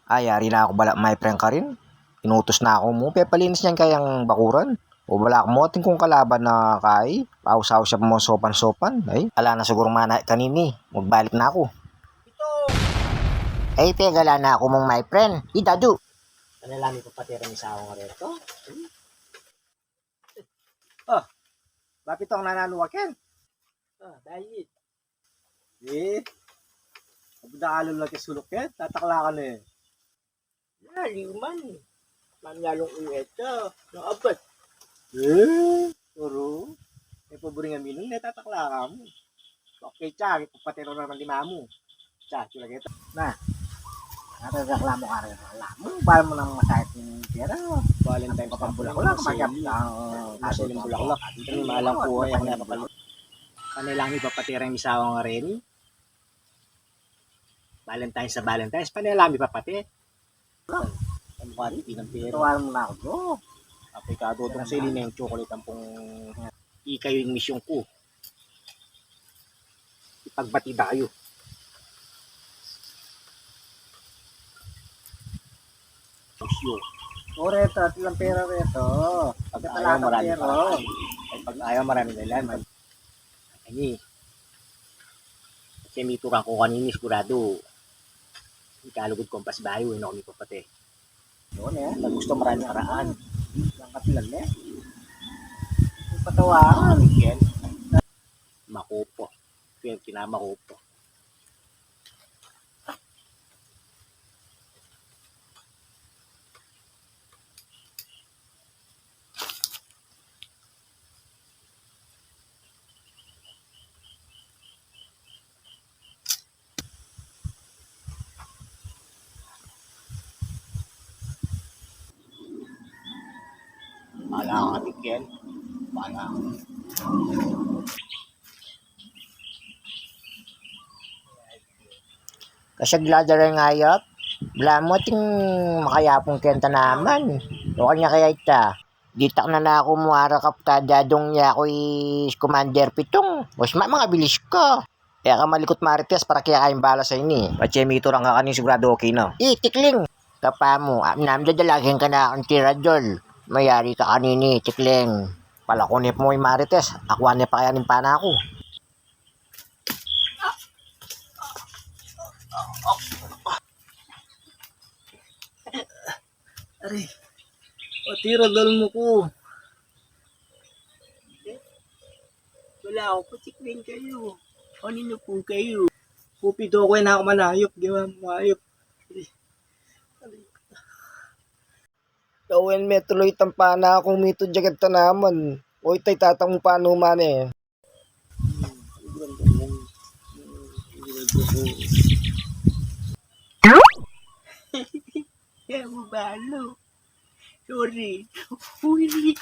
Ay, yari na ako bala, my friend ka rin. Inutos na ako mo, pepalinis niyan kayang bakuran. O bala mo, ating kong kalaban na kay, pausaw siya mo sopan-sopan. Ay, ala na siguro mana kanini, magbalik na ako. Ay, pegala na ako mong my friend, idadu. Kanalami ko patira ni sa ako nga rito. Oh, bakit ang nananuwakin? Dahil. Abdaalol lang sulok yan, tatakla ka na eh. Liman. Manlalong uweta. Ng abat. Turo. May paboring aminong, natatakla ka mo. Okay, tsa, ipapatero naman di mamu. Tsa, chula kita. Na, natatakla mo ka rin. Alam mo, bala mo nang masakit yung pera. Valentine pa Papambula ko lang, magyap lang. Nasa yung bulaklak. Dito ni malang kuha yung napapalo. Panilang ipapatira yung misawa nga rin. Valentine's sa Valentine's. Panilang ipapati. Ang mukha rin ng pera. Tuwala mo na ako, bro. Aplikado itong sili na yung chocolate ang pong ikayo yung mission ko. Ipagbati tayo. Mission. Oreto, at ilang pera reto. Pag ayaw marami para. Pag ayaw marami nila. Ani. Kasi may turang ko kanini sigurado. Ikalugod ko ang pasbayo. Hindi ako may papate. Doon eh, nagusto maraming karaan. Ang katilan eh. Yung patawaan. Yan. Makupo. Yan, kinamakupo. Bahala ka, Ken. Bahala ka. Kasaglada rin ngayap. Wala mo ting makayapong kenta naman. O kanya kaya ita. Ditak na ako mo ara kapta dadong niya ako'y commander pitong. Mas mga bilis ka. Kaya ka malikot marites para kaya kayong bala sa ini. Pachemito lang ka kanin sigurado okay na. Tikling. Kapa mo, namdadalagin ka na ang tiradol. Mayari ka kanini, tikling. Palakunip mo yung marites. Akuan pa kaya ng pana ako. Aray, patira dal mo ko. Wala ako, patikling kayo. Kanino po kayo? Pupido ko na ako manayop, gawa mo ayop. Gawin may tuloy tampana akong mito jagat tanaman. O itay tatang mo paano man eh. Kaya mo balo. Sorry. Uy.